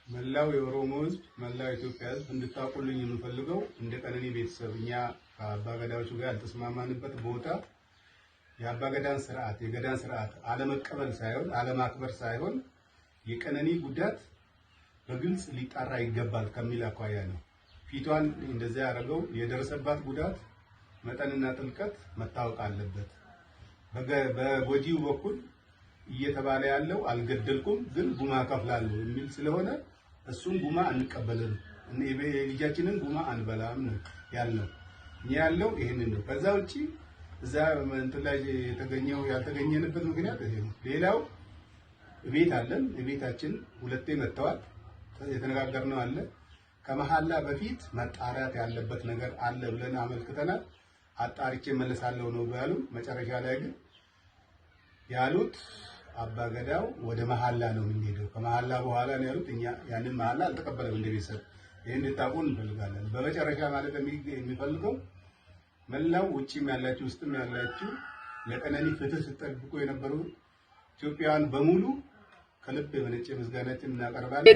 መላው የኦሮሞ ህዝብ መላው ኢትዮጵያ ህዝብ እንድታውቁልኝ የምፈልገው እንደ ቀነኒ ቤተሰብኛ ከአባገዳዎቹ ጋር ያልተስማማንበት ቦታ የአባገዳን ስርዓት የገዳን ስርዓት አለመቀበል ሳይሆን አለማክበር ሳይሆን የቀነኒ ጉዳት በግልጽ ሊጣራ ይገባል ከሚል አኳያ ነው። ፊቷን እንደዛ ያደረገው የደረሰባት ጉዳት መጠንና ጥልቀት መታወቅ አለበት። በጎጂው በኩል እየተባለ ያለው አልገደልኩም ግን ጉማ ከፍላለሁ የሚል ስለሆነ እሱን ጉማ አንቀበልም ልጃችንን ጉማ አንበላም ነው ያለው። እኛ ያለው ይሄንን ነው። ከዛ ውጪ እዛ እንትን ላይ የተገኘው ያልተገኘንበት ምክንያት ይሄ ነው። ሌላው ቤት አለን። ቤታችን ሁለቴ መጥተዋል። የተነጋገርነው አለ። ከመሐላ በፊት መጣራት ያለበት ነገር አለ ብለን አመልክተናል። አጣርቼ መለሳለሁ ነው ያሉ። መጨረሻ ላይ ግን ያሉት አባገዳው ወደ መሐላ ነው የሚሄደው ከመሐላ በኋላ ነው ያሉት። እኛ ያንን መሐላ አልተቀበለም እንደ ቤተሰብ። ይሄን እንድታውቁ እንፈልጋለን። በመጨረሻ ማለት የሚፈልገው መላው ውጪም ያላችሁ ውስጥም ያላችሁ ለቀነኒ ፍትህ ስትጠብቁ የነበሩ ኢትዮጵያውያን በሙሉ ከልብ የመነጨ ምስጋናችን እናቀርባለን።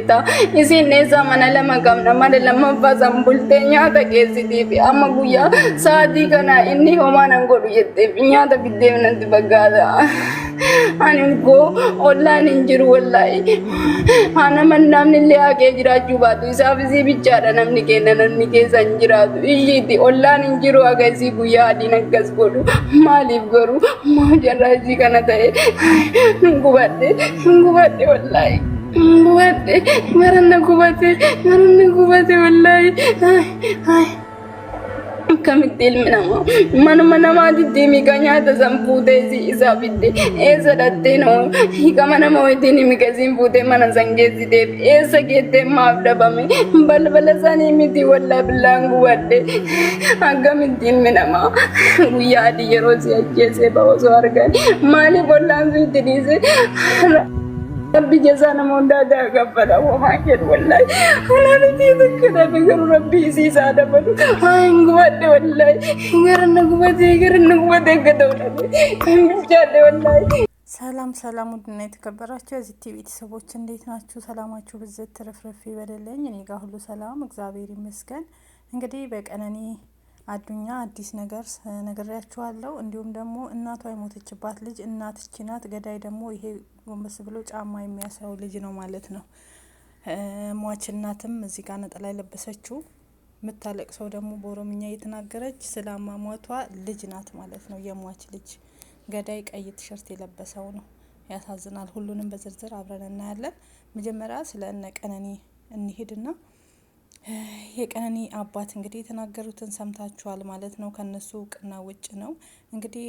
እዚህ ነዛ ማናለ ማጋም ነማደ ለማባዛም ቡልተኛ ተቀዚቲ አማጉያ ሳዲ ከና እኒ ሆማን አንጎዱ የጤኛ ተብዴምነንት በጋዳ አንንጎ ኦላን እንጅሩ ወላይ አና መናምን ሊያቄ ጅራጁ ባቱ ኢሳብዚ ቢቻዳ ነምኒ ከነነኒ ከሰንጅራቱ ኢይቲ ኦላን እንጅሩ አገዚ ጉያ ዲነገስ ጎዱ ማሊፍ ገሩ ማጀራዚ ከነተ ንጉባዴ والله قوتي مرنا قوتي والله كم الدل من ما تديمي كانيا تزمبوده زي إسابيده إيسا دتينو كمان ما وديني مكازين بوده من زنجي ديب إيسا كده ما بدبامي بل ساني مدي والله بلان قوتي أقام الدل ما ويا دي يروسي أجيسي باوزوارغان مالي بولان زي تريسي ربي جزانا مودادا غفرا وما كان والله انا بدي ذكر بغير ربي سي ساده بدو هاي غوات والله غيرنا غوات ገደውላ እንጃለ والله ሰላም ውድና የተከበራችሁ የዚህ ቲቪ ቤተሰቦች እንዴት ናችሁ? ሰላማችሁ ብዝት ትርፍርፍ ይበልልኝ። እኔ ጋር ሁሉ ሰላም እግዚአብሔር ይመስገን። እንግዲህ በቀነኒ አዱኛ አዲስ ነገር ነግሬያችኋለሁ። እንዲሁም ደግሞ እናቷ የሞተችባት ልጅ እናትቺ ናት፣ ገዳይ ደግሞ ይሄ ጎንበስ ብሎ ጫማ የሚያሳው ልጅ ነው ማለት ነው። ሟች እናትም እዚህ ጋር ነጠላ የለበሰችው የምታለቅሰው ደግሞ በኦሮምኛ እየተናገረች ስለማሟቷ ልጅ ናት ማለት ነው። የሟች ልጅ ገዳይ ቀይ ቲሸርት የለበሰው ነው። ያሳዝናል። ሁሉንም በዝርዝር አብረን እናያለን። መጀመሪያ ስለ እነ ቀነኒ እንሂድና የቀነኒ አባት እንግዲህ የተናገሩትን ሰምታችኋል ማለት ነው። ከነሱ እውቅና ውጭ ነው እንግዲህ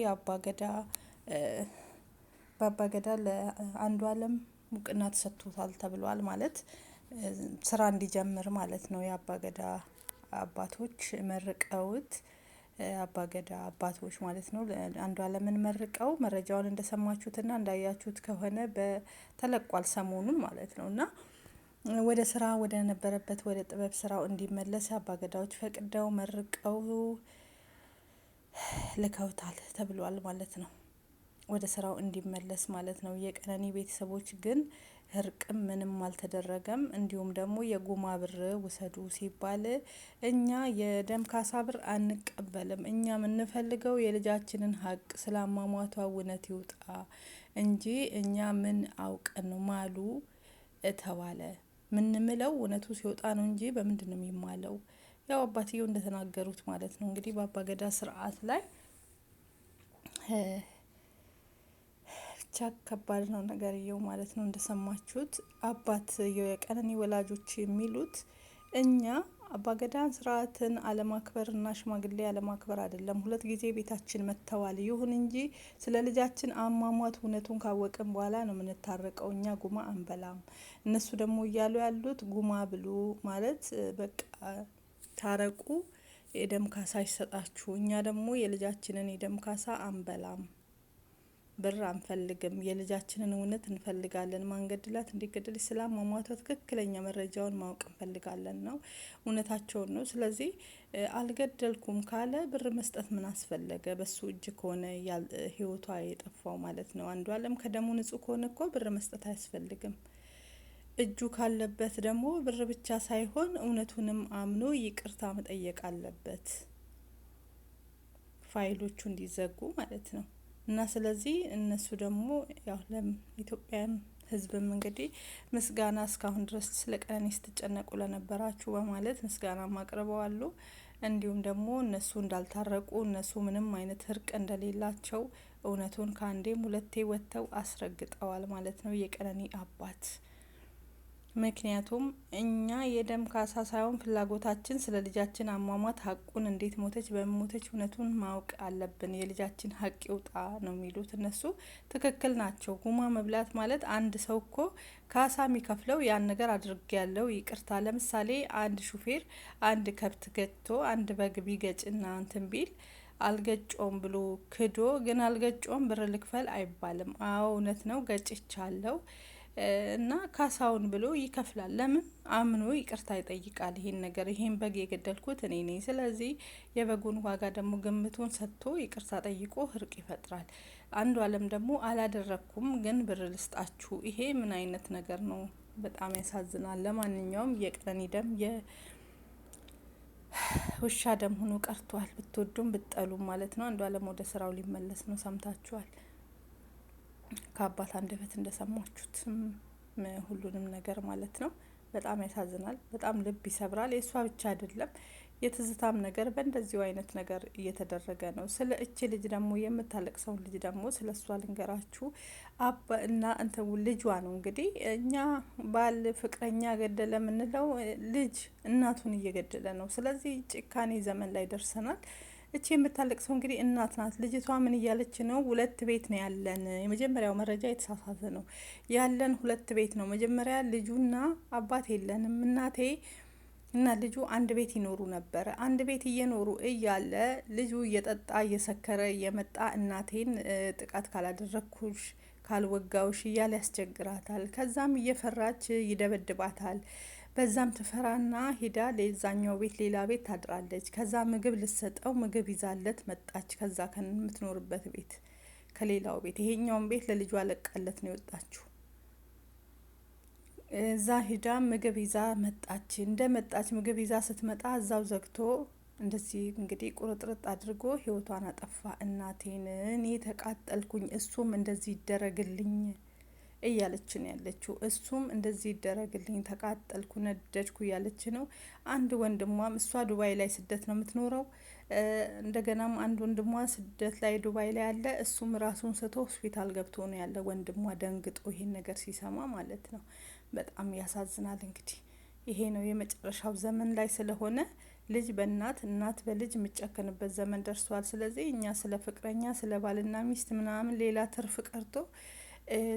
በአባገዳ ለአንዱ አለም እውቅና ተሰጥቶታል ተብሏል ማለት ስራ እንዲጀምር ማለት ነው። የአባገዳ አባቶች መርቀውት አባገዳ አባቶች ማለት ነው አንዱ አለምን መርቀው መረጃውን እንደሰማችሁትና እንዳያችሁት ከሆነ በተለቋል ሰሞኑን ማለት ነውና ወደ ስራ ወደ ነበረበት ወደ ጥበብ ስራው እንዲመለስ አባገዳዎች ፈቅደው መርቀው ለካውታል ተብሏል ማለት ነው። ወደ ስራው እንዲመለስ ማለት ነው። የቀነኒ ቤተሰቦች ግን እርቅም ምንም አልተደረገም። እንዲሁም ደግሞ የጉማ ብር ውሰዱ ሲባል እኛ የደም ካሳ ብር አንቀበልም፣ እኛ የምንፈልገው የልጃችንን ሀቅ ስላማሟቷ እውነት ይውጣ እንጂ እኛ ምን አውቀን ነው ማሉ ተባለ። ምን ምለው እውነቱ ሲወጣ ነው እንጂ በምንድን ነው የሚማለው? ያው አባትየው እንደተናገሩት ማለት ነው። እንግዲህ በአባገዳ ስርዓት ላይ ብቻ ከባድ ነው ነገርየው ማለት ነው። እንደሰማችሁት አባትየው የቀነኒ ወላጆች የሚሉት እኛ አባገዳን ስርዓትን አለማክበርና ሽማግሌ አለማክበር አይደለም። 2 ጊዜ ቤታችን መተዋል። ይሁን እንጂ ስለ ልጃችን አሟሟት እውነቱን ካወቅን በኋላ ነው የምንታረቀው። እኛ ጉማ አንበላም። እነሱ ደግሞ እያሉ ያሉት ጉማ ብሉ ማለት በቃ ታረቁ፣ የደም ካሳ ይሰጣችሁ። እኛ ደግሞ የልጃችንን የደም ካሳ አንበላም፣ ብር አንፈልግም፣ የልጃችንን እውነት እንፈልጋለን። ማንገድላት እንዲገደል ኢስላም ማሟቷ ትክክለኛ መረጃውን ማወቅ እንፈልጋለን ነው። እውነታቸውን ነው። ስለዚህ አልገደልኩም ካለ ብር መስጠት ምን አስፈለገ? በሱ እጅ ከሆነ ህይወቷ የጠፋው ማለት ነው። አንዱ አለም ከደሙ ንጹህ ከሆነ እኮ ብር መስጠት አያስፈልግም። እጁ ካለበት ደግሞ ብር ብቻ ሳይሆን እውነቱንም አምኖ ይቅርታ መጠየቅ አለበት፣ ፋይሎቹ እንዲዘጉ ማለት ነው። እና ስለዚህ እነሱ ደግሞ ያው ለኢትዮጵያን ሕዝብም እንግዲህ ምስጋና እስካሁን ድረስ ስለ ቀነኒ ስትጨነቁ ለነበራችሁ በማለት ምስጋና አቅርበዋሉ። እንዲሁም ደግሞ እነሱ እንዳልታረቁ እነሱ ምንም አይነት እርቅ እንደሌላቸው እውነቱን ከአንዴም ሁለቴ ወጥተው አስረግጠዋል ማለት ነው የቀነኒ አባት። ምክንያቱም እኛ የደም ካሳ ሳይሆን ፍላጎታችን ስለ ልጃችን አሟሟት ሀቁን እንዴት ሞተች በሞተች እውነቱን ማወቅ አለብን፣ የልጃችን ሀቅ ይውጣ ነው የሚሉት እነሱ። ትክክል ናቸው። ጉማ መብላት ማለት አንድ ሰው እኮ ካሳ የሚከፍለው ያን ነገር አድርግ ያለው ይቅርታ። ለምሳሌ አንድ ሹፌር አንድ ከብት ገጭቶ አንድ በግ ቢገጭና እንትን ቢል አልገጮም ብሎ ክዶ ግን አልገጮም ብር ልክፈል አይባልም። አዎ እውነት ነው ገጭቻለሁ እና ካሳውን ብሎ ይከፍላል። ለምን አምኖ ይቅርታ ይጠይቃል። ይሄን ነገር ይሄን በግ የገደልኩት እኔ ነኝ፣ ስለዚህ የበጉን ዋጋ ደግሞ ግምቱን ሰጥቶ ይቅርታ ጠይቆ እርቅ ይፈጥራል። አንዱ አለም ደግሞ አላደረኩም ግን ብር ልስጣችሁ። ይሄ ምን አይነት ነገር ነው? በጣም ያሳዝናል። ለማንኛውም የቀነኒ ደም ውሻ ደም ሆኖ ቀርቷል። ብትወዱም ብትጠሉም ማለት ነው። አንዱ አለም ወደ ስራው ሊመለስ ነው። ሰምታችኋል ከአባት አንደበት እንደሰማችሁት ሁሉንም ነገር ማለት ነው። በጣም ያሳዝናል። በጣም ልብ ይሰብራል። የእሷ ብቻ አይደለም የትዝታም ነገር በእንደዚሁ አይነት ነገር እየተደረገ ነው። ስለ እቺ ልጅ ደግሞ የምታለቅሰውን ልጅ ደግሞ ስለ እሷ ልንገራችሁ። አባ እና ልጇ ነው እንግዲህ እኛ ባል ፍቅረኛ ገደለ የምንለው ልጅ እናቱን እየገደለ ነው። ስለዚህ ጭካኔ ዘመን ላይ ደርሰናል። እቺ የምታለቅሰው እንግዲህ እናት ናት። ልጅቷ ምን እያለች ነው? ሁለት ቤት ነው ያለን። የመጀመሪያው መረጃ የተሳሳተ ነው። ያለን ሁለት ቤት ነው። መጀመሪያ ልጁና አባት የለንም። እናቴ እና ልጁ አንድ ቤት ይኖሩ ነበረ። አንድ ቤት እየኖሩ እያለ ልጁ እየጠጣ እየሰከረ እየመጣ እናቴን ጥቃት ካላደረግኩሽ ካልወጋውሽ እያለ ያስቸግራታል። ከዛም እየፈራች ይደበድባታል። በዛም ትፈራና ሂዳ ለዛኛው ቤት ሌላ ቤት ታድራለች። ከዛ ምግብ ልሰጠው ምግብ ይዛለት መጣች። ከዛ ከምትኖርበት ቤት ከሌላው ቤት ይሄኛውን ቤት ለልጇ ለቃለት ነው የወጣችው። እዛ ሂዳ ምግብ ይዛ መጣች። እንደ መጣች ምግብ ይዛ ስትመጣ እዛው ዘግቶ እንደዚህ እንግዲህ ቁርጥርጥ አድርጎ ህይወቷን አጠፋ። እናቴን እኔ ተቃጠልኩኝ፣ እሱም እንደዚህ ይደረግልኝ እያለች ነው ያለችው። እሱም እንደዚህ ይደረግልኝ፣ ተቃጠልኩ፣ ነደድኩ እያለች ነው። አንድ ወንድሟም እሷ ዱባይ ላይ ስደት ነው የምትኖረው። እንደገናም አንድ ወንድሟ ስደት ላይ ዱባይ ላይ ያለ፣ እሱም ራሱን ስቶ ሆስፒታል ገብቶ ነው ያለ። ወንድሟ ደንግጦ ይሄን ነገር ሲሰማ ማለት ነው። በጣም ያሳዝናል። እንግዲህ ይሄ ነው የመጨረሻው ዘመን ላይ ስለሆነ ልጅ በእናት እናት በልጅ የሚጨከንበት ዘመን ደርሷል። ስለዚህ እኛ ስለ ፍቅረኛ ስለ ባልና ሚስት ምናምን ሌላ ትርፍ ቀርቶ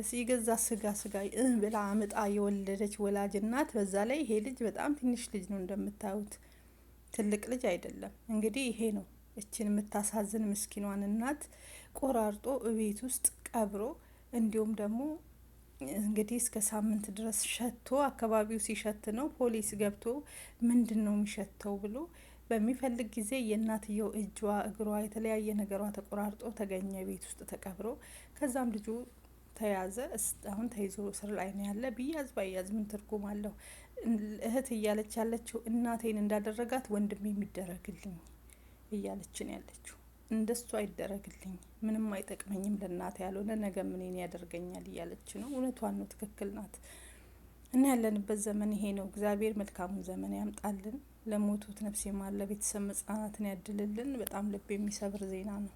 ሲገዛ ስጋ ብላ አምጣ የወለደች ወላጅ እናት፣ በዛ ላይ ይሄ ልጅ በጣም ትንሽ ልጅ ነው እንደምታዩት፣ ትልቅ ልጅ አይደለም። እንግዲህ ይሄ ነው እችን የምታሳዝን ምስኪኗን እናት ቆራርጦ እቤት ውስጥ ቀብሮ እንዲሁም ደግሞ እንግዲህ እስከ ሳምንት ድረስ ሸቶ አካባቢው ሲሸት ነው ፖሊስ ገብቶ ምንድን ነው የሚሸተው ብሎ በሚፈልግ ጊዜ የእናትየው እጇ፣ እግሯ፣ የተለያየ ነገሯ ተቆራርጦ ተገኘ ቤት ውስጥ ተቀብሮ። ከዛም ልጁ ተያዘ። አሁን ተይዞ እስር ላይ ነው ያለ። ቢያዝ ባያዝ ምን ትርጉም አለው? እህት እያለች ያለችው እናቴን እንዳደረጋት ወንድም የሚደረግልኝ እያለችን ያለችው፣ እንደሱ አይደረግልኝ፣ ምንም አይጠቅመኝም ለእናቴ ያልሆነ ነገ ምንን ያደርገኛል እያለች ነው። እውነቷን ነው፣ ትክክል ናት። እና ያለንበት ዘመን ይሄ ነው። እግዚአብሔር መልካሙን ዘመን ያምጣልን። ለሞቱት ነፍስ ይማር፣ ለቤተሰብ መጽናናትን ያድልልን። በጣም ልብ የሚሰብር ዜና ነው።